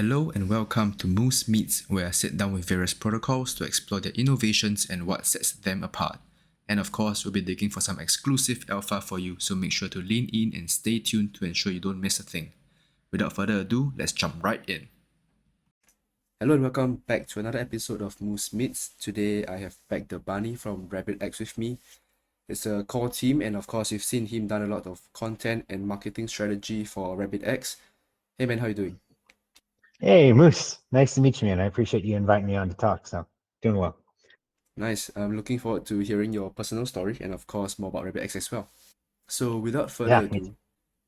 Hello and welcome to Moose Meets, where I sit down with various protocols to explore their innovations and what sets them apart. And of course, we'll be digging for some exclusive alpha for you, so make sure to lean in and stay tuned to ensure you don't miss a thing. Without further ado, let's jump right in. Hello and welcome back to another episode of Moose Meets. Today I have BackTheBunny from RabbitX with me. It's a core team, and of course you've seen him done a lot of content and marketing strategy for RabbitX. Hey man, how you doing? Hey, Moose. Nice to meet you, man. I appreciate you inviting me on to talk. So, doing well. Nice. I'm looking forward to hearing your personal story and of course more about RabbitX as well. So without further Yeah, me too. ado,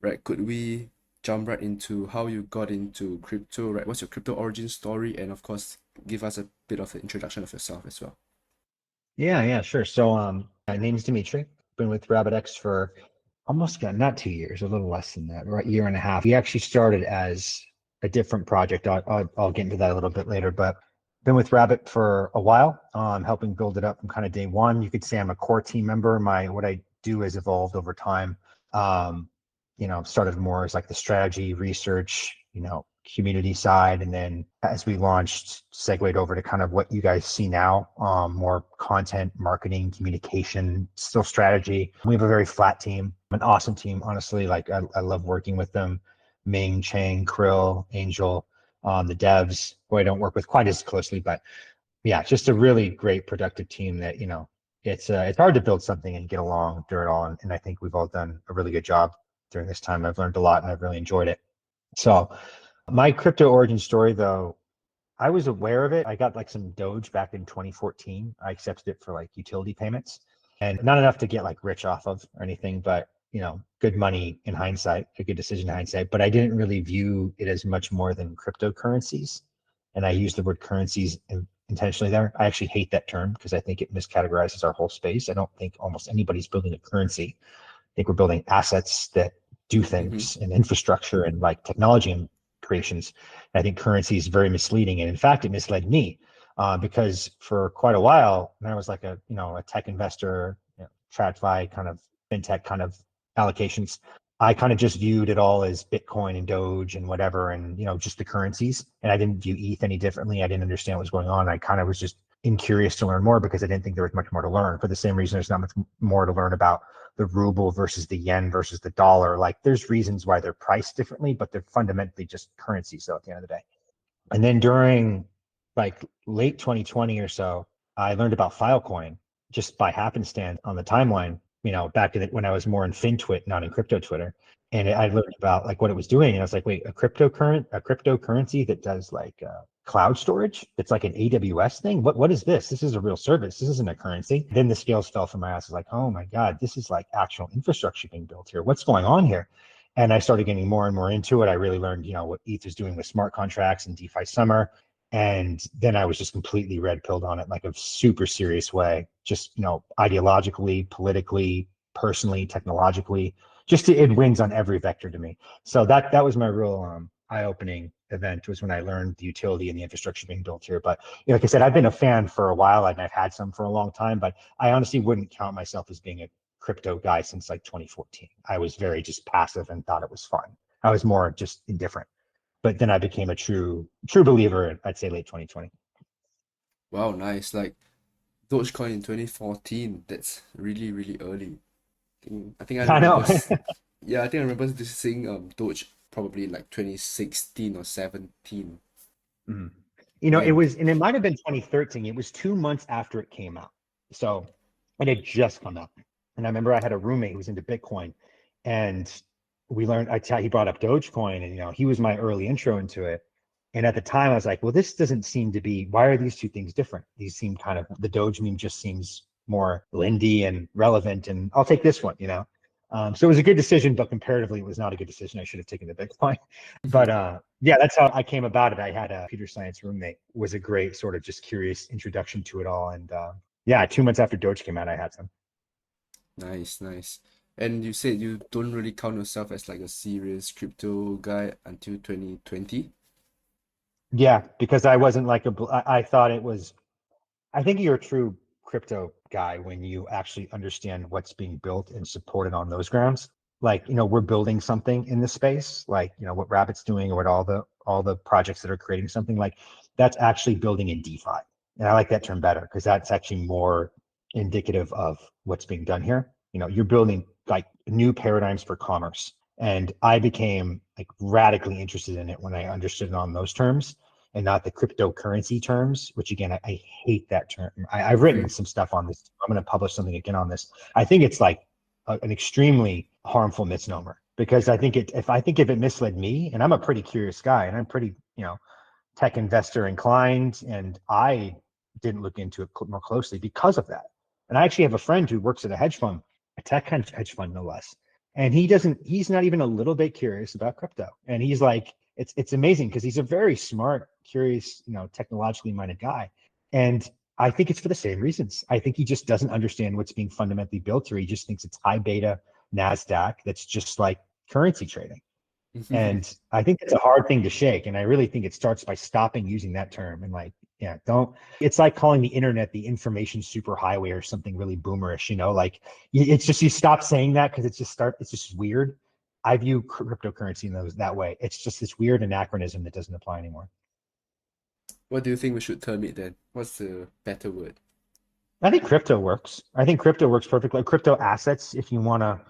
right, could we jump right into how you got into crypto, right? What's your crypto origin story? And of course, give us a bit of an introduction of yourself as well. Yeah, sure. So, my name's Dmitry. Been with RabbitX for almost not 2 years, a little less than that, right? Year and a half. We actually started as a different project. I'll get into that a little bit later, but been with Rabbit for a while, helping build it up from kind of day one. You could say I'm a core team member. What I do has evolved over time. Um, Started more as like the strategy, research, community side, and then as we launched, segued over to kind of what you guys see now, more content, marketing, communication, still strategy. We have a very flat team, an awesome team, honestly. Like I love working with them. Ming, Chang, Krill, Angel, the devs, who I don't work with quite as closely, but yeah, just a really great productive team that, it's hard to build something and get along through it all. And I think we've all done a really good job during this time. I've learned a lot and I've really enjoyed it. So my crypto origin story, though, I was aware of it. I got like some Doge back in 2014. I accepted it for like utility payments and not enough to get like rich off of or anything, but good money in hindsight, a good decision in hindsight. But I didn't really view it as much more than cryptocurrencies. And I use the word currencies intentionally there. I actually hate that term because I think it miscategorizes our whole space. I don't think almost anybody's building a currency. I think we're building assets that do Mm-hmm. things and infrastructure and like technology and creations. And I think currency is very misleading. And in fact, it misled me because for quite a while, and I was like a tech investor, TradFi kind of fintech kind of allocations. I kind of just viewed it all as Bitcoin and Doge and whatever, and just the currencies. And I didn't view ETH any differently. I didn't understand what was going on. I kind of was just curious to learn more because I didn't think there was much more to learn. For the same reason, there's not much more to learn about the ruble versus the yen versus the dollar. Like there's reasons why they're priced differently, but they're fundamentally just currency. So at the end of the day. And then during like late 2020 or so, I learned about Filecoin just by happenstance on the timeline, back when I was more in FinTwit, not in crypto Twitter. And I learned about like what it was doing. And I was like, wait, a cryptocurrency that does like cloud storage. It's like an AWS thing. What is this? This is a real service. This isn't a currency. Then the scales fell from my ass. I was like, oh my God, this is like actual infrastructure being built here. What's going on here? And I started getting more and more into it. I really learned, what ETH is doing with smart contracts and DeFi Summer. And then I was just completely red pilled on it, like a super serious way, just, ideologically, politically, personally, technologically, it wins on every vector to me. So that was my real eye-opening event, was when I learned the utility and the infrastructure being built here. But like I said, I've been a fan for a while and I've had some for a long time, but I honestly wouldn't count myself as being a crypto guy since like 2014. I was very just passive and thought it was fun. I was more just indifferent. But then I became a true believer, I'd say late 2020. Wow, nice. Like Dogecoin in 2014, that's really, really early. I think I I remember know. yeah, I think I remember this seeing Doge probably like 2016 or 17. Mhm. It And was, and it might have been 2013. It was 2 months after it came out. So it had just come out. And I remember I had a roommate who was into Bitcoin, and we learned, he brought up Dogecoin, and, he was my early intro into it. And at the time I was like, well, this doesn't seem to be, why are these two things different? These seem kind of, the Doge meme just seems more Lindy and relevant, and I'll take this one. So it was a good decision, but comparatively, it was not a good decision. I should have taken the Bitcoin. But yeah, that's how I came about it. I had a computer science roommate, was a great sort of just curious introduction to it all. And yeah, 2 months after Doge came out, I had some. nice, nice. And you said you don't really count yourself as like a serious crypto guy until 2020? Yeah, because I wasn't like I thought it was, I think you're a true crypto guy when you actually understand what's being built and supported on those grounds. Like, we're building something in this space, like, what Rabbit's doing or what all the all the projects that are creating something, like that's actually building in DeFi. And I like that term better because that's actually more indicative of what's being done here. You're building like new paradigms for commerce. And I became like radically interested in it when I understood it on those terms and not the cryptocurrency terms, which again, I hate that term. I've written some stuff on this. I'm going to publish something again on this. I think it's like an extremely harmful misnomer because I think if it misled me, and I'm a pretty curious guy and I'm pretty, tech investor inclined, and I didn't look into it more closely because of that. And I actually have a friend who works at a hedge fund, a tech hedge fund, no less. And he's not even a little bit curious about crypto. And he's like, it's amazing because he's a very smart, curious, technologically minded guy. And I think it's for the same reasons. I think he just doesn't understand what's being fundamentally built here. He just thinks it's high beta NASDAQ that's just like currency trading. And I think it's a hard thing to shake. And I really think it starts by stopping using that term and like, yeah, it's like calling the internet the information superhighway or something really boomerish, like it's just, you stop saying that because it's just weird. I view cryptocurrency in that way. It's just this weird anachronism that doesn't apply anymore. What do you think we should term it then? What's the better word? I think crypto works. I think crypto works perfectly. Like crypto assets, if you want to,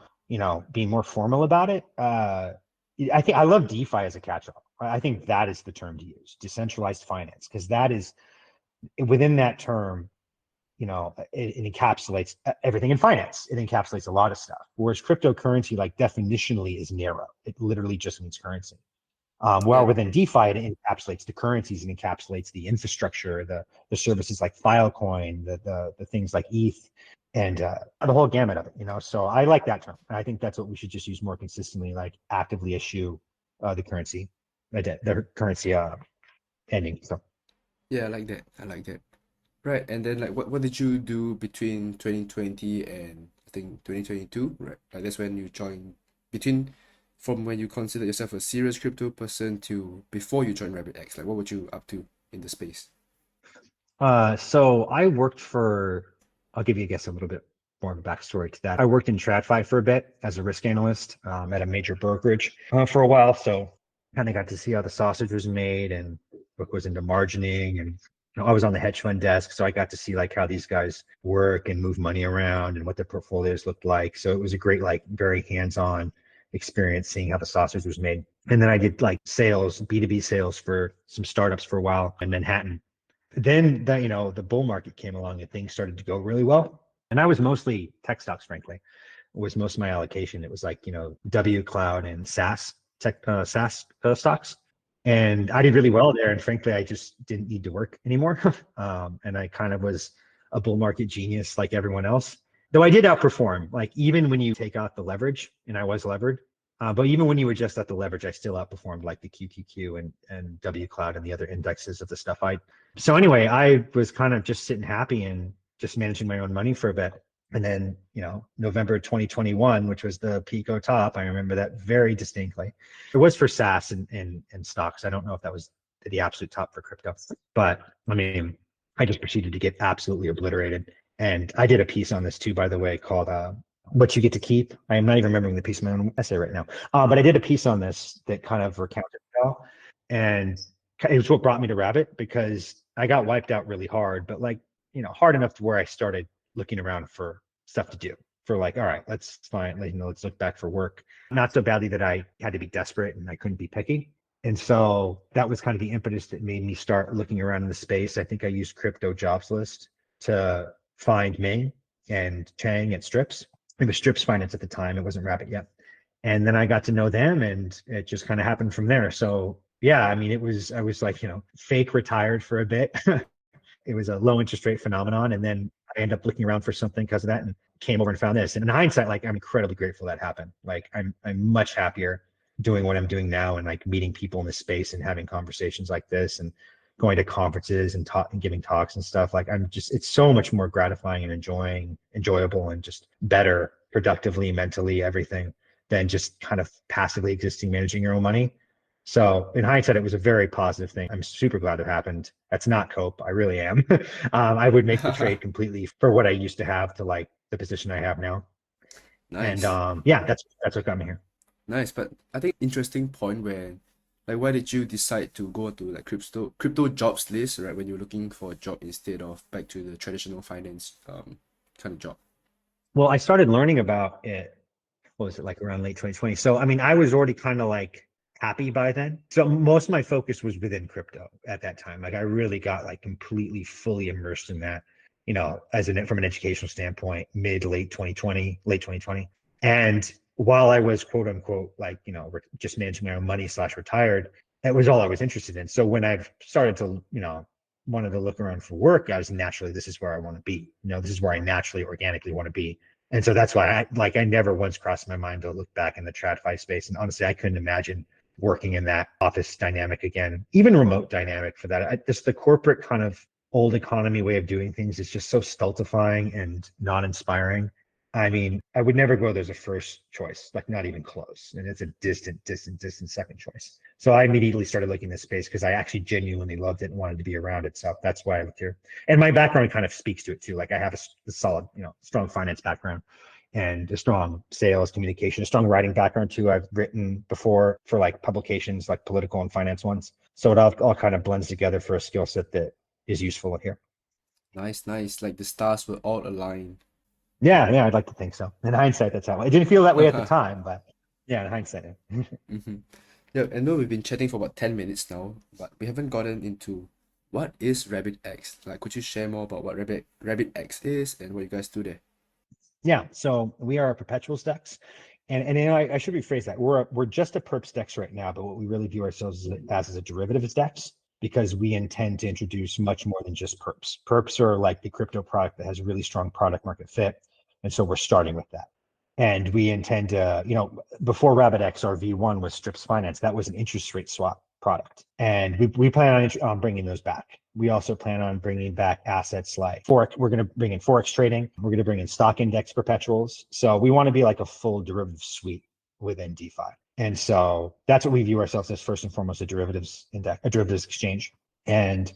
be more formal about it. I think I love DeFi as a catch-all. I think that is the term to use, decentralized finance, because that is within that term, it encapsulates everything in finance. It encapsulates a lot of stuff. Whereas cryptocurrency, like definitionally, is narrow. It literally just means currency. While within DeFi, it encapsulates the currencies, and encapsulates the infrastructure, the services like Filecoin, the things like ETH, and the whole gamut of it. So I like that term. I think that's what we should just use more consistently, like actively eschew the currency ending. So Yeah, I like that. I like that. Right, and then like what did you do between 2020 and I think 2022, right? Like that's when you joined from when you considered yourself a serious crypto person to before you joined RabbitX. Like what were you up to in the space? So I worked I'll give you, I guess, a little bit more of a backstory to that. I worked in TradFi for a bit as a risk analyst at a major brokerage for a while. So kind of got to see how the sausage was made and what goes into margining. And I was on the hedge fund desk, so I got to see like how these guys work and move money around and what their portfolios looked like. So it was a great, like very hands-on experience seeing how the sausage was made. And then I did like sales, B2B sales for some startups for a while in Manhattan. Then the bull market came along and things started to go really well. And I was mostly tech stocks, frankly, was most of my allocation. It was like, W Cloud and SaaS SaaS stocks. And I did really well there. And frankly, I just didn't need to work anymore. And I kind of was a bull market genius like everyone else. Though I did outperform, like even when you take out the leverage, and I was levered, but even when you were just at the leverage, I still outperformed like the QQQ and W Cloud and the other indexes of the stuff So anyway, I was kind of just sitting happy and just managing my own money for a bit. And then, November 2021, which was the Pico top, I remember that very distinctly. It was for SaaS and stocks. I don't know if that was the absolute top for crypto, but I mean, I just proceeded to get absolutely obliterated. And I did a piece on this too, by the way, called What You Get to Keep. I am not even remembering the piece of my own essay right now. But I did a piece on this that kind of recounted it all. And it was what brought me to Rabbit, because I got wiped out really hard, but like, hard enough to where I started looking around for stuff to do, for like, all right, let's look back for work. Not so badly that I had to be desperate and I couldn't be picky. And so that was kind of the impetus that made me start looking around in the space. I think I used Crypto Jobs List to find Ming and Chang at Strips. It was Strips Finance at the time. It wasn't Rabbit yet. And then I got to know them, and it just kind of happened from there. So yeah, I mean, I was like, fake retired for a bit. It was a low interest rate phenomenon. And then I ended up looking around for something because of that and came over and found this. And in hindsight, like I'm incredibly grateful that happened. Like I'm much happier doing what I'm doing now and like meeting people in the space and having conversations like this and going to conferences and giving talks and stuff. Like it's so much more gratifying and enjoyable and just better productively, mentally, everything than just kind of passively existing, managing your own money. So in hindsight, it was a very positive thing. I'm super glad it happened. That's not cope. I really am. I would make the trade completely for what I used to have to like the position I have now. Nice. And yeah, that's what got me here. Nice, but I think interesting point where Like, why did you decide to go to like crypto jobs list, right? When you're looking for a job instead of back to the traditional finance kind of job. Well, I started learning about it, what was it, like around late 2020. So, I mean, I was already kind of like happy by then. So most of my focus was within crypto at that time. Like I really got like completely fully immersed in that, from an educational standpoint, late 2020, late 2020. And while I was quote unquote, like, just managing my own money / retired, that was all I was interested in. So when I've started to, wanted to look around for work, I was naturally, this is where I want to be. This is where I naturally, organically want to be. And so that's why I never once crossed my mind to look back in the TradFi space. And honestly, I couldn't imagine working in that office dynamic again, even remote dynamic for that. Just the corporate kind of old economy way of doing things is just so stultifying and non-inspiring. I mean, I would never go there as a first choice, like not even close. And it's a distant second choice. So I immediately started looking at this space because I actually genuinely loved it and wanted to be around it. So that's why I looked here. And my background kind of speaks to it too. Like I have a solid, strong finance background and a strong sales, communication, a strong writing background too. I've written before for like publications, like political and finance ones. So it all kind of blends together for a skill set that is useful here. Nice, nice. Like the stars were all aligned. Yeah, I'd like to think so. In hindsight, that's how it didn't feel that way at the time, but yeah, in hindsight. Mm-hmm. Yeah, I know we've been chatting for about 10 minutes now, but we haven't gotten into what is RabbitX. Like, could you share more about what RabbitX is and what you guys do there? Yeah, so we are a perpetuals DEX. And I should rephrase that. We're just a perps DEX right now, but what we really view ourselves as a derivatives DEX, because we intend to introduce much more than just perps. Perps are like the crypto product that has a really strong product market fit. And so we're starting with that. And we intend to, before RabbitX, our V1 was Strips Finance. That was an interest rate swap product. And we plan on bringing those back. We also plan on bringing back assets like Forex. We're going to bring in Forex trading. We're going to bring in stock index perpetuals. So we want to be like a full derivative suite within DeFi. And so that's what we view ourselves as, first and foremost, a derivatives index, a derivatives exchange. And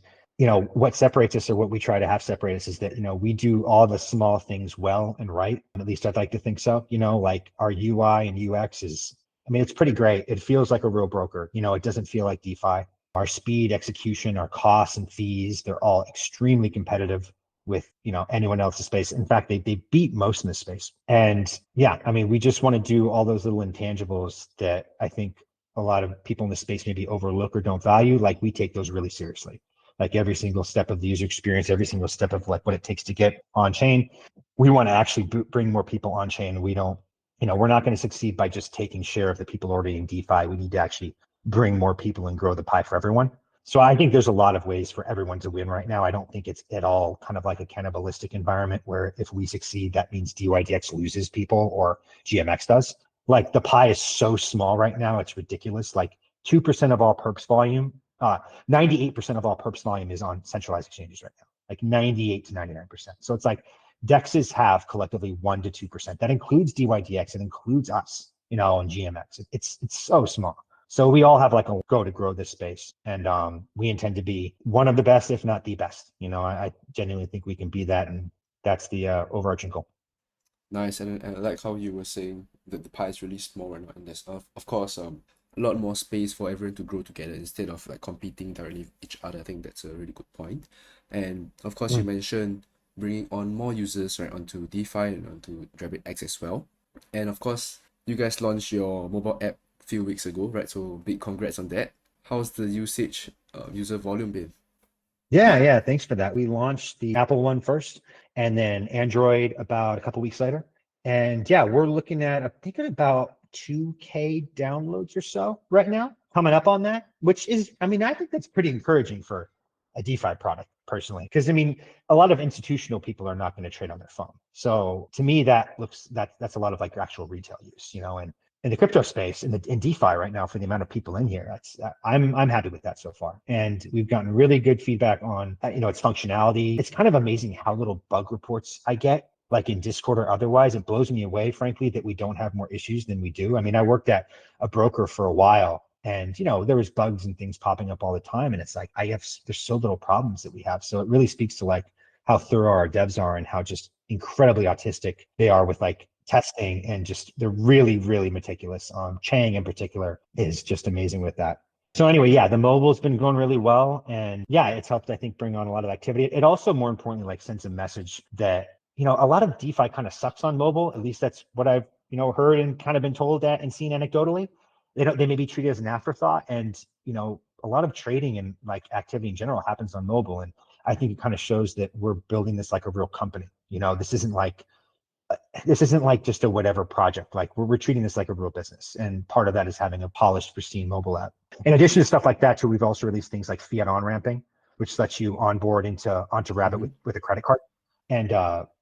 what separates us, or what we try to have separate us, is that we do all the small things well and right. At least I'd like to think so. Like our UI and UX is, I mean, it's pretty great. It feels like a real broker. It doesn't feel like DeFi. Our speed, execution, our costs and fees, they're all extremely competitive with anyone else's space. In fact, they beat most in this space. And yeah, I mean, we just want to do all those little intangibles that I think a lot of people in the space maybe overlook or don't value. Like we take those really seriously. Like every single step of the user experience, every single step of like what it takes to get on chain, we want to actually bring more people on chain. We don't, we're not going to succeed by just taking share of the people already in DeFi. We need to actually bring more people and grow the pie for everyone. So I think there's a lot of ways for everyone to win right now. I don't think it's at all kind of like a cannibalistic environment where if we succeed, that means DYDX loses people or GMX does. Like the pie is so small right now, it's ridiculous. Like 2% of all perps volume, 98% of all perps volume is on centralized exchanges right now, like 98 to 99%. So it's like DEXs have collectively 1 to 2%. That includes DYDX, it includes us, and GMX. It's so small. So we all have like a go to grow this space, and we intend to be one of the best, if not the best. I genuinely think we can be that, and that's the overarching goal. Nice, and I like how you were saying that the pie is really small right now, and there's of course a lot more space for everyone to grow together instead of like competing directly with each other. I think that's a really good point. And of course, you mentioned bringing on more users right onto DeFi and onto RabbitX as well. And of course, you guys launched your mobile app a few weeks ago, right? So big congrats on that. How's the user volume been? Yeah. Thanks for that. We launched the Apple one first, and then Android about a couple weeks later. And yeah, we're looking at, I think, about 2K downloads or so right now, coming up on that, which is, I mean, I think that's pretty encouraging for a DeFi product personally, because I mean, a lot of institutional people are not going to trade on their phone. So to me, that's a lot of like actual retail use, and in the crypto space, in DeFi right now, for the amount of people in here, I'm happy with that so far. And we've gotten really good feedback on its functionality. It's kind of amazing how little bug reports I get, like in Discord or otherwise. It blows me away, frankly, that we don't have more issues than we do. I mean, I worked at a broker for a while, and there was bugs and things popping up all the time, and it's like there's so little problems that we have. So it really speaks to like how thorough our devs are and how just incredibly autistic they are with like testing, and just they're really, really meticulous. Chang in particular is just amazing with that. So anyway, yeah, the mobile's been going really well, and yeah, it's helped, I think, bring on a lot of activity. It also, more importantly, like sends a message that, a lot of DeFi kind of sucks on mobile. At least that's what I've, heard and kind of been told that and seen anecdotally. They may be treated as an afterthought, and a lot of trading and like activity in general happens on mobile, and I think it kind of shows that we're building this like a real company. This isn't like just a whatever project. Like we're treating this like a real business, and part of that is having a polished, pristine mobile app. In addition to stuff like that, too, we've also released things like fiat on ramping, which lets you onboard onto Rabbit with a credit card. And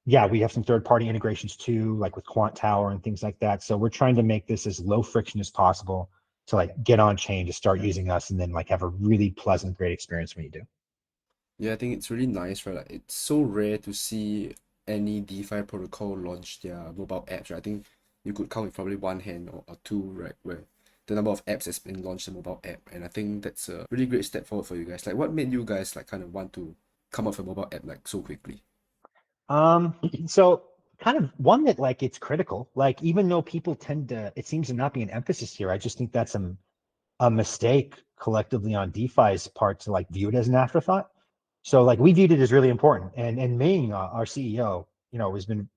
yeah, we have some third-party integrations too, like with Quant Tower and things like that. So we're trying to make this as low friction as possible to like get on chain, to start using us, and then like have a really pleasant, great experience when you do. Yeah, I think it's really nice, right? Like it's so rare to see any DeFi protocol launch their mobile apps, right? I think you could count with probably one hand or two, right? Where the number of apps that's been launched in mobile app. And I think that's a really great step forward for you guys. Like what made you guys like kind of want to come up with a mobile app like so quickly? So kind of one that like it's critical. Like even though people tend to, it seems to not be an emphasis here. I just think that's a mistake collectively on DeFi's part to like view it as an afterthought. So like we viewed it as really important. And Ming, our CEO,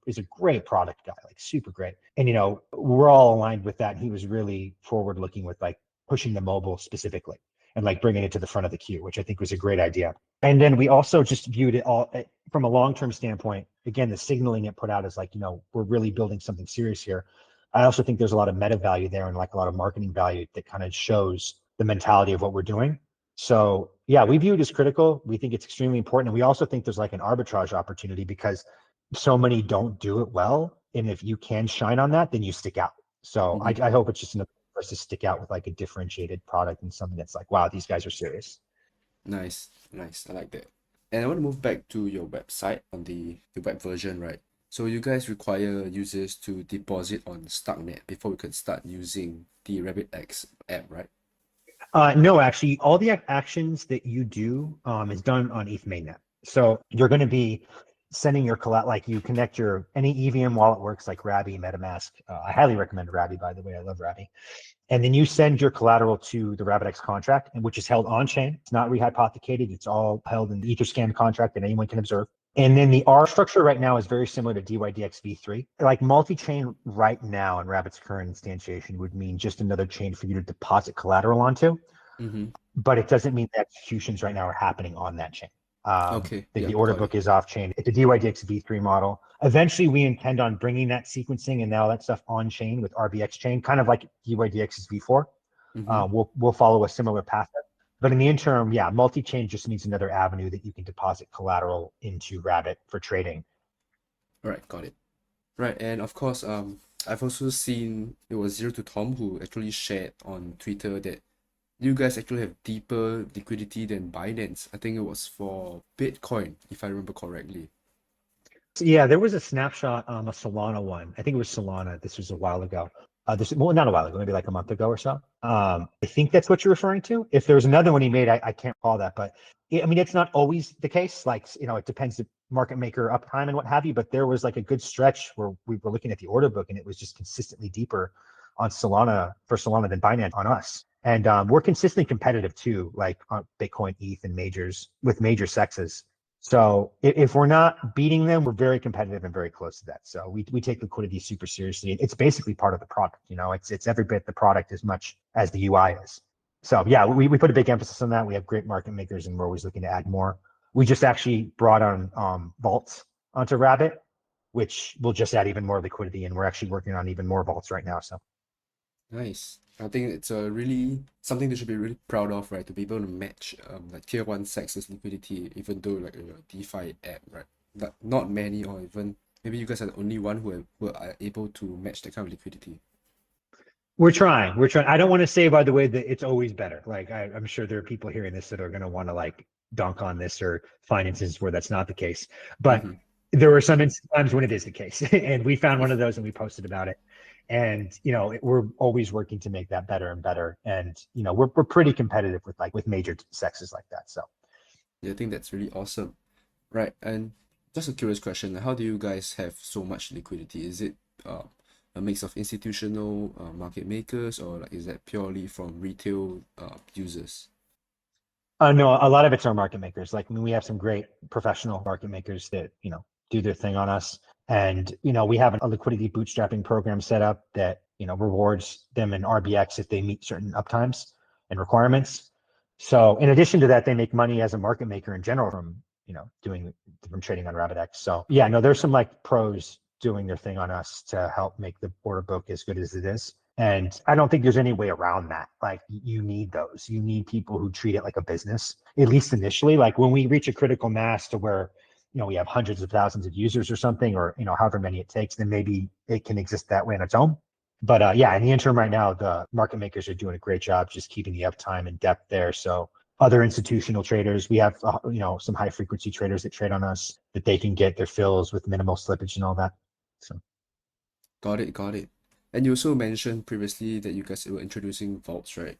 is a great product guy, like super great. And we're all aligned with that. And he was really forward looking with like pushing the mobile specifically and like bringing it to the front of the queue, which I think was a great idea. And then we also just viewed it all from a long-term standpoint. Again, the signaling it put out is like, we're really building something serious here. I also think there's a lot of meta value there and like a lot of marketing value that kind of shows the mentality of what we're doing. So yeah, we view it as critical. We think it's extremely important. And we also think there's like an arbitrage opportunity because so many don't do it well. And if you can shine on that, then you stick out. So I hope it's just enough for us to stick out with like a differentiated product and something that's like, wow, these guys are serious. Nice, nice. I like that. And I want to move back to your website on the web version, right? So you guys require users to deposit on Starknet before we can start using the RabbitX app, right? No, actually, all the actions that you do is done on ETH mainnet. So you're going to be sending your collateral, like you connect your any EVM wallet works like Rabby, MetaMask. I highly recommend Rabby, by the way. I love Rabby. And then you send your collateral to the RabbitX contract, which is held on chain. It's not rehypothecated. It's all held in the Etherscan contract that anyone can observe. And then the R structure right now is very similar to DYDX v3. Like multi-chain right now in Rabbit's current instantiation would mean just another chain for you to deposit collateral onto. But it doesn't mean the executions right now are happening on that chain. Okay. The order book is off chain. It's a DYDX v3 model. Eventually, we intend on bringing that sequencing and all that stuff on chain with RBX chain, kind of like DYDX's v4. We'll follow a similar path. But in the interim, yeah, multi-chain just means another avenue that you can deposit collateral into Rabbit for trading. All right, got it. Right, and of course, I've also seen it was Zero to Tom who actually shared on Twitter that you guys actually have deeper liquidity than Binance. I think it was for Bitcoin, if I remember correctly. So, yeah, there was a snapshot a Solana one. I think it was Solana. This was a while ago. Well, not a while ago, maybe like a month ago or so. I think that's what you're referring to. If there's another one he made, I can't recall that. But I mean, it's not always the case. Like, it depends the market maker uptime and what have you. But there was like a good stretch where we were looking at the order book and it was just consistently deeper on Solana than Binance on us. And we're consistently competitive too, like on Bitcoin, ETH, and with major sexes. So if we're not beating them, we're very competitive and very close to that. So we take liquidity super seriously. It's basically part of the product. It's every bit the product as much as the UI is. So yeah, we put a big emphasis on that. We have great market makers and we're always looking to add more. We just actually brought on vaults onto Rabbit, which will just add even more liquidity. And we're actually working on even more vaults right now. So Nice. I think it's a really something they should be really proud of, right? To be able to match like tier one sex's liquidity, even though like a DeFi app, right? But not many, or even maybe you guys are the only one who are able to match that kind of liquidity. We're trying. I don't want to say, by the way, that it's always better. Like I'm sure there are people hearing this that are going to want to like dunk on this or find instances where that's not the case. But there were some times when it is the case, and we found one of those and we posted about it. And we're always working to make that better and better. And we're pretty competitive with major sexes like that. So yeah, I think that's really awesome, right? And just a curious question: how do you guys have so much liquidity? Is it a mix of institutional market makers, or like is that purely from retail users? No, a lot of it's our market makers. Like, I mean, we have some great professional market makers that, do their thing on us. And, we have a liquidity bootstrapping program set up that, rewards them in RBX if they meet certain uptimes and requirements. So in addition to that, they make money as a market maker in general from, from trading on RabbitX. So yeah, no, there's some like pros doing their thing on us to help make the order book as good as it is. And I don't think there's any way around that. Like, you need those. You need people who treat it like a business, at least initially. Like, when we reach a critical mass to where, we have hundreds of thousands of users or something, or, however many it takes, then maybe it can exist that way on its own. But yeah, in the interim right now, the market makers are doing a great job just keeping the uptime and depth there. So other institutional traders, we have, some high frequency traders that trade on us, that they can get their fills with minimal slippage and all that. So. Got it, got it. And you also mentioned previously that you guys were introducing vaults, right?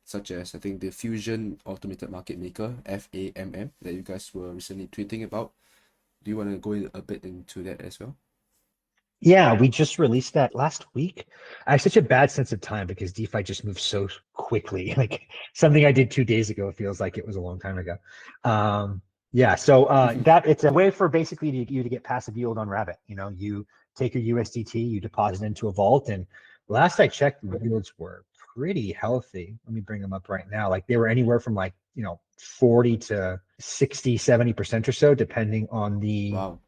Such as I think the Fusion Automated Market Maker, FAMM, that you guys were recently tweeting about. Do you want to go a bit into that as well? Yeah, we just released that last week. I have such a bad sense of time because DeFi just moves so quickly. Like, something I did 2 days ago feels like it was a long time ago. Yeah, so that it's a way for basically you to get passive yield on Rabbit. You take your USDT, you deposit into a vault, and last I checked, the yields were pretty healthy. Let me bring them up right now. Like, they were anywhere from 40 to 60, 70% or so, depending on the Wow.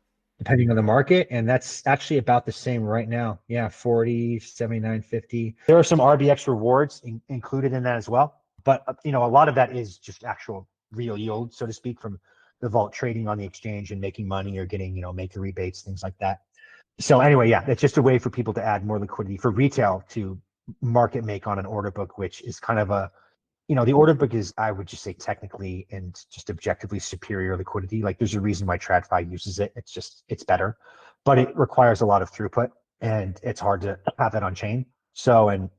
market. And that's actually about the same right now. Yeah, 40, 79, 50. There are some RBX rewards included in that as well. But, a lot of that is just actual real yield, so to speak, from the vault trading on the exchange and making money or getting, maker rebates, things like that. So anyway, yeah, it's just a way for people to add more liquidity for retail to market make on an order book, which is kind of the order book is, I would just say, technically and just objectively superior liquidity. Like, there's a reason why TradFi uses it. It's better, but it requires a lot of throughput and it's hard to have that on chain. So,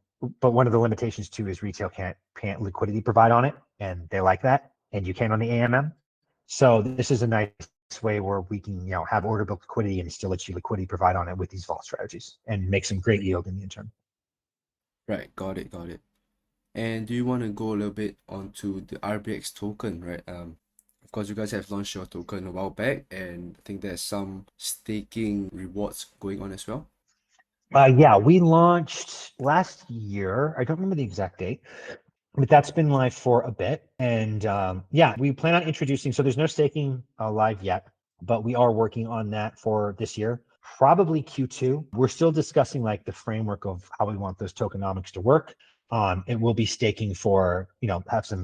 but one of the limitations too is retail can't liquidity provide on it, and they like that, and you can on the AMM. So this is a nice way where we can, have order book liquidity and still let you liquidity provide on it with these vault strategies and make some great yield in the interim. Right, got it, got it. And do you want to go a little bit onto the RBX token, right? Of course, you guys have launched your token a while back, and I think there's some staking rewards going on as well. Yeah, we launched last year. I don't remember the exact date, but that's been live for a bit. And yeah, we plan on introducing, so there's no staking live yet, but we are working on that for this year, probably Q2. We're still discussing like the framework of how we want those tokenomics to work. It will be staking for,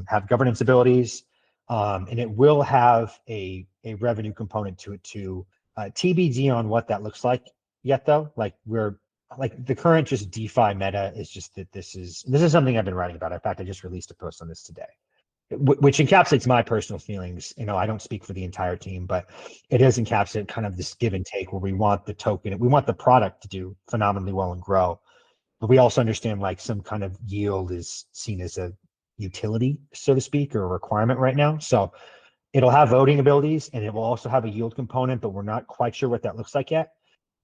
have governance abilities, and it will have a revenue component to it too. TBD on what that looks like yet though. Like the current just DeFi meta is just that this is something I've been writing about. In fact, I just released a post on this today, which encapsulates my personal feelings. I don't speak for the entire team, but it does encapsulate kind of this give and take where we want the token, we want the product to do phenomenally well and grow, but we also understand like some kind of yield is seen as a utility, so to speak, or a requirement right now. So it'll have voting abilities and it will also have a yield component, but we're not quite sure what that looks like yet.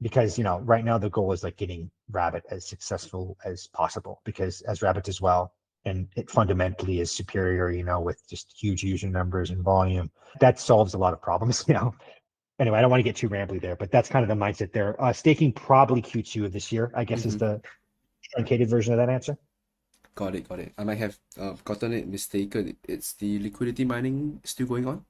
Because right now the goal is like getting Rabbit as successful as possible, because as Rabbit does well and it fundamentally is superior, with just huge user numbers and volume, that solves a lot of problems. Anyway, I don't want to get too rambly there, but that's kind of the mindset there. Staking probably Q2 of this year, I guess, is the truncated version of that answer. Got it, got it. I might have gotten it mistaken. It's the liquidity mining still going on?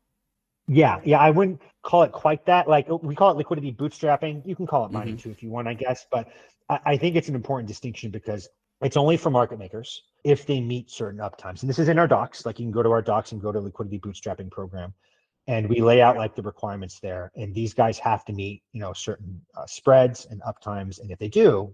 Yeah, I wouldn't call it quite that. Like, we call it liquidity bootstrapping. You can call it mining too if you want, I guess. But I think it's an important distinction because it's only for market makers if they meet certain uptimes. And this is in our docs. Like, you can go to our docs and go to liquidity bootstrapping program, and we lay out like the requirements there. And these guys have to meet, certain spreads and uptimes. And if they do,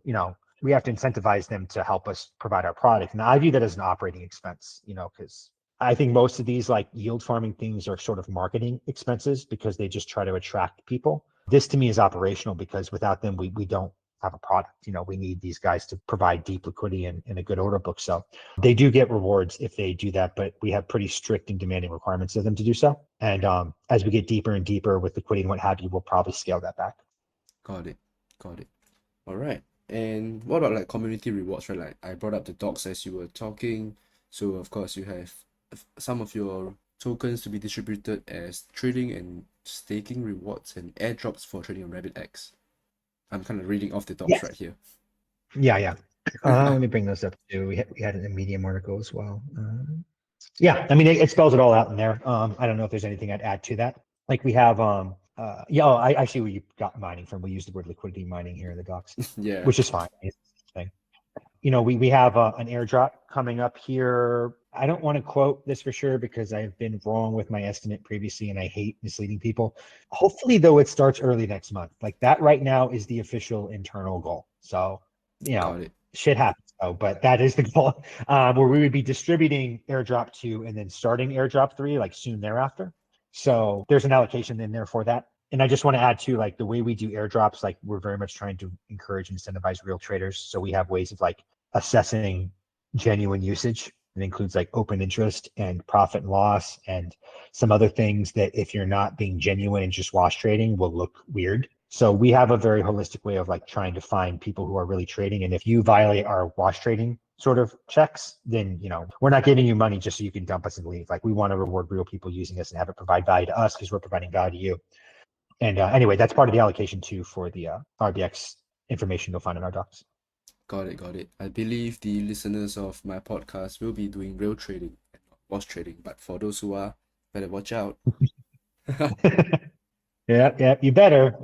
we have to incentivize them to help us provide our product. And I view that as an operating expense, because I think most of these like yield farming things are sort of marketing expenses because they just try to attract people. This to me is operational because without them, we don't have a product. We need these guys to provide deep liquidity and a good order book. So they do get rewards if they do that, but we have pretty strict and demanding requirements of them to do so. And as we get deeper and deeper with liquidity and what have you, we'll probably scale that back. Got it. Got it. All right. And what about like community rewards, right? Like I brought up the docs as you were talking. So of course you have some of your tokens to be distributed as trading and staking rewards and airdrops for trading on RabbitX. I'm kind of reading off the docs Yes. right here. Yeah. Let me bring those up too. We had it in a Medium article as well. Yeah, I mean, it spells it all out in there. I don't know if there's anything I'd add to that. Like we have, I see where you got mining from. We use the word liquidity mining here in the docs, Yeah. which is fine. It's the thing. We have an airdrop coming up here. I don't want to quote this for sure because I've been wrong with my estimate previously and I hate misleading people. Hopefully, though, it starts early next month. Like that right now is the official internal goal. So, Got it. shit happens though, but that is the goal, where we would be distributing airdrop 2 and then starting airdrop 3 like soon thereafter. So there's an allocation in there for that. And I just want to add to like the way we do airdrops, like we're very much trying to encourage and incentivize real traders. So we have ways of like assessing genuine usage. It includes like open interest and profit and loss and some other things that if you're not being genuine and just wash trading will look weird. So we have a very holistic way of like trying to find people who are really trading. And if you violate our wash trading sort of checks, then we're not giving you money just so you can dump us and leave. Like we want to reward real people using us and have it provide value to us because we're providing value to you. And anyway, that's part of the allocation too for the RBX information you'll find in our docs. Got it. I believe the listeners of my podcast will be doing real trading and not wash trading. But for those who are, better watch out. Yeah, you better.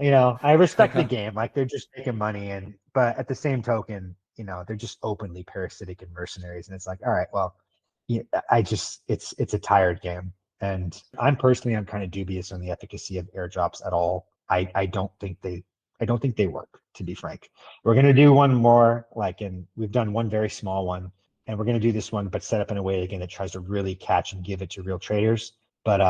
I respect the game. Like they're just making money, but at the same token, they're just openly parasitic and mercenaries. And it's like, all right, well, it's a tired game. And I'm kind of dubious on the efficacy of airdrops at all. I don't think they work, to be frank. We're gonna do one more, and we've done one very small one, and we're gonna do this one, but set up in a way again that tries to really catch and give it to real traders. But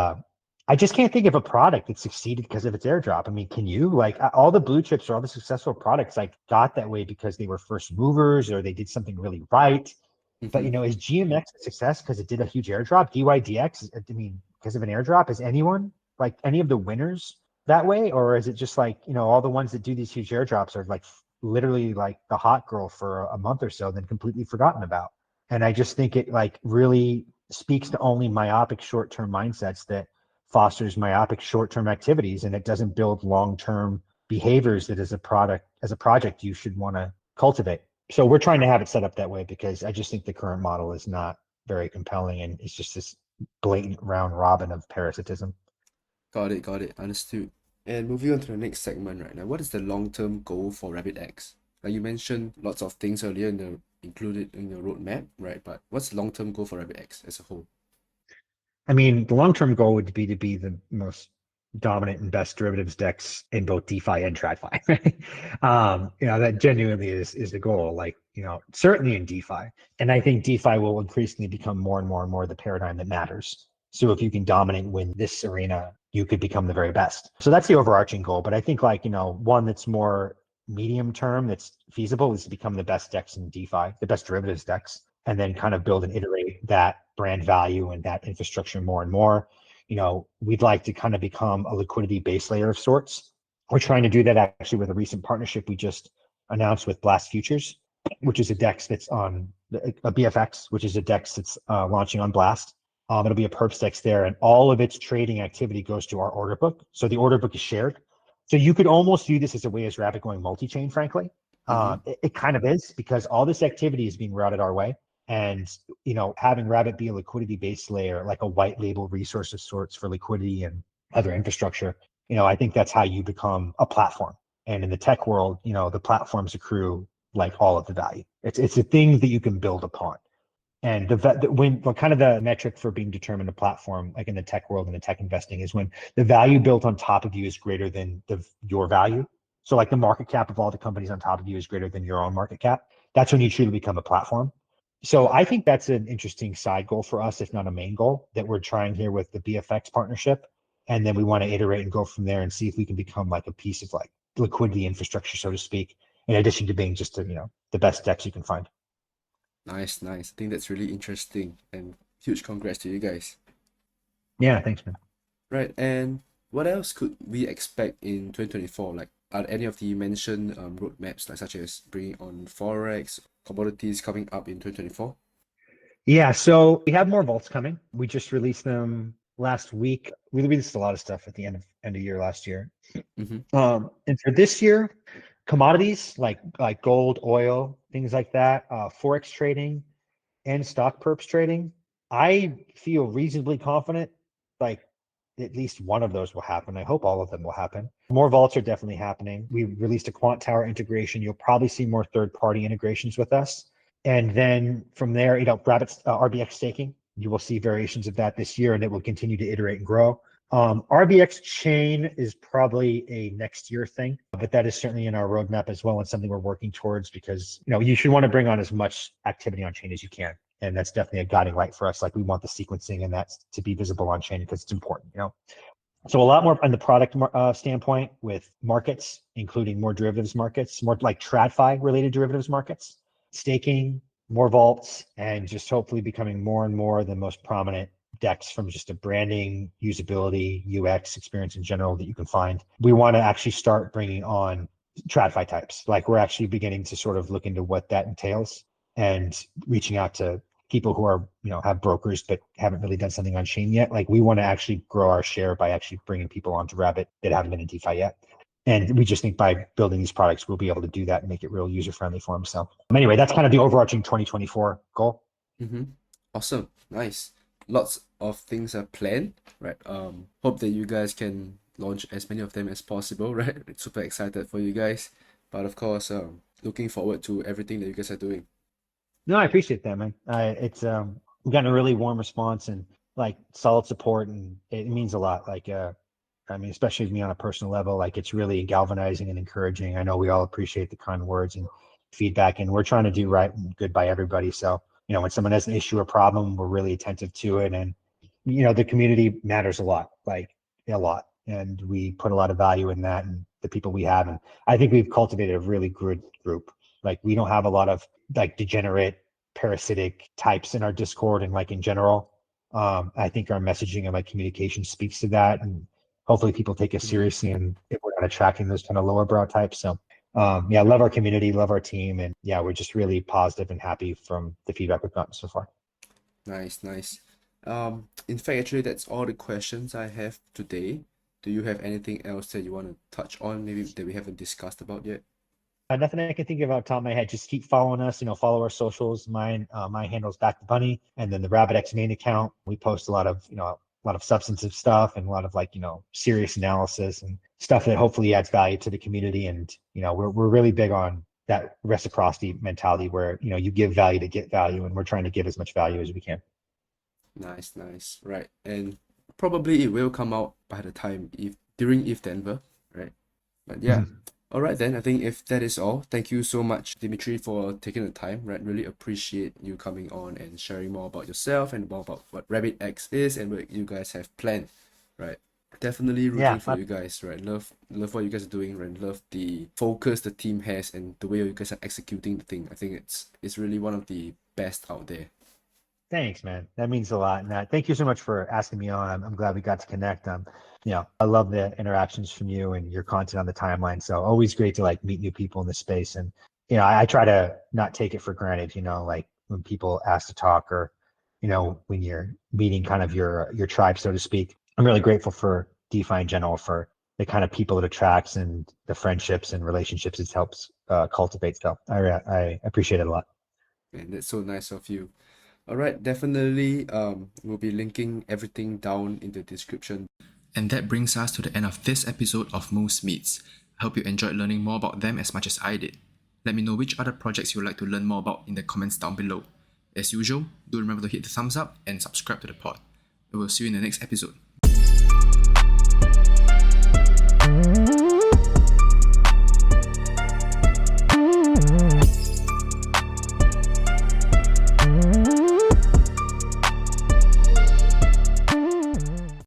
I just can't think of a product that succeeded because of its airdrop. I mean, can you? Like all the blue chips or all the successful products got that way because they were first movers or they did something really right. But is GMX a success because it did a huge airdrop? DYDX, I mean, because of an airdrop, is anyone like any of the winners that way? Or is it just like, all the ones that do these huge airdrops are like literally like the hot girl for a month or so, then completely forgotten about. And I just think it like really speaks to only myopic short-term mindsets that fosters myopic short-term activities and it doesn't build long-term behaviors that as a project you should want to cultivate. So we're trying to have it set up that way because I just think the current model is not very compelling and it's just this blatant round robin of parasitism. Got it. Understood. And moving on to the next segment right now, what is the long-term goal for RabbitX? Like you mentioned lots of things earlier included in your roadmap, right? But what's the long-term goal for RabbitX as a whole? I mean, the long-term goal would be to be the most dominant and best derivatives DEX in both DeFi and TradFi. Right? That genuinely is the goal. Like, certainly in DeFi, and I think DeFi will increasingly become more and more the paradigm that matters. So if you can dominate and win this arena, you could become the very best. So that's the overarching goal. But I think one that's more medium term that's feasible is to become the best DEX in DeFi, the best derivatives DEX, and then kind of build and iterate that brand value and that infrastructure more and more. We'd like to kind of become a liquidity base layer of sorts. We're trying to do that actually with a recent partnership we just announced with Blast Futures, which is a DEX that's on a BFX, which is a DEX that's launching on Blast. It'll be a perps DEX there, and all of its trading activity goes to our order book. So the order book is shared. So you could almost view this as a way as Rabbit going multi-chain, frankly. It kind of is because all this activity is being routed our way. And having Rabbit be a liquidity based layer, like a white label resource of sorts for liquidity and other infrastructure, I think that's how you become a platform. And in the tech world, the platforms accrue like all of the value. It's the things that you can build upon. And when kind of the metric for being determined a platform, like in the tech world and the tech investing, is when the value built on top of you is greater than your value. So like the market cap of all the companies on top of you is greater than your own market cap. That's when you truly become a platform. So I think that's an interesting side goal for us, if not a main goal, that we're trying here with the BFX partnership. And then we want to iterate and go from there and see if we can become like a piece of like liquidity infrastructure, so to speak, in addition to being just the best DEX you can find. Nice. I think that's really interesting and huge congrats to you guys. Yeah, thanks, man. Right, and what else could we expect in 2024? Like are any of the mentioned roadmaps, like such as bringing on Forex, commodities coming up in 2024? Yeah, so we have more vaults coming. We just released them last week. We released a lot of stuff at the end of year last year. And for this year, commodities like gold, oil, things like that, forex trading, and stock perps trading, I feel reasonably confident like at least one of those will happen. I hope all of them will happen. More vaults are definitely happening. We released a quant tower integration. You'll probably see more third-party integrations with us. And then from there, Rabbit's RBX staking, you will see variations of that this year, and it will continue to iterate and grow. RBX chain is probably a next year thing, but that is certainly in our roadmap as well, and something we're working towards because you should want to bring on as much activity on chain as you can. And that's definitely a guiding light for us. Like we want the sequencing and that's to be visible on chain because it's important, So a lot more on the product standpoint with markets, including more derivatives markets, more like TradFi related derivatives markets, staking, more vaults, and just hopefully becoming more and more the most prominent DEX from just a branding, usability, UX experience in general that you can find. We want to actually start bringing on TradFi types. Like we're actually beginning to sort of look into what that entails and reaching out to people who are, have brokers but haven't really done something on chain yet. Like we want to actually grow our share by actually bringing people onto Rabbit that haven't been in DeFi yet. And we just think by building these products, we'll be able to do that and make it real user-friendly for them. So anyway, that's kind of the overarching 2024 goal. Awesome. Nice. Lots of things are planned, right? Hope that you guys can launch as many of them as possible, right? Super excited for you guys. But of course, looking forward to everything that you guys are doing. No, I appreciate that, man. It's we've gotten a really warm response and like solid support, and it means a lot. Like, I mean, especially with me on a personal level, like it's really galvanizing and encouraging. I know we all appreciate the kind words and feedback, and we're trying to do right and good by everybody. So, when someone has an issue or problem, we're really attentive to it, and the community matters a lot, like a lot, and we put a lot of value in that and the people we have, and I think we've cultivated a really good group. Like we don't have a lot of like degenerate parasitic types in our Discord and like in general. I think our messaging and like communication speaks to that, and hopefully people take us seriously and if we're not attracting those kind of lower brow types. So yeah, love our community, love our team, and yeah, we're just really positive and happy from the feedback we've gotten so far. Nice. In fact, actually, that's all the questions I have today. Do you have anything else that you want to touch on, maybe that we haven't discussed about yet? Nothing I can think of off the top of my head. Just keep following us. Follow our socials. Mine, my handle's BackTheBunny, and then the RabbitX main account. We post a lot of substantive stuff and a lot of serious analysis and stuff that hopefully adds value to the community. And we're really big on that reciprocity mentality where you give value to get value, and we're trying to give as much value as we can. Nice. Right. And probably it will come out by the time during ETH Denver, right? But yeah. All right then, I think if that is all, thank you so much, Dmitry, for taking the time, right? Really appreciate you coming on and sharing more about yourself and more about what RabbitX is and what you guys have planned, right? Definitely rooting for you guys, right? Love what you guys are doing, right? Love the focus the team has and the way you guys are executing the thing. I think it's really one of the best out there. Thanks, man. That means a lot. And thank you so much for asking me on. I'm glad we got to connect. I love the interactions from you and your content on the timeline. So always great to meet new people in the space. And, I try to not take it for granted, like when people ask to talk or, when you're meeting kind of your tribe, so to speak. I'm really grateful for DeFi in general, for the kind of people it attracts and the friendships and relationships it helps cultivate. So I appreciate it a lot. Man, that's so nice of you. All right, definitely we'll be linking everything down in the description. And that brings us to the end of this episode of Moose Meets. I hope you enjoyed learning more about them as much as I did. Let me know which other projects you would like to learn more about in the comments down below. As usual, do remember to hit the thumbs up and subscribe to the pod. We will see you in the next episode.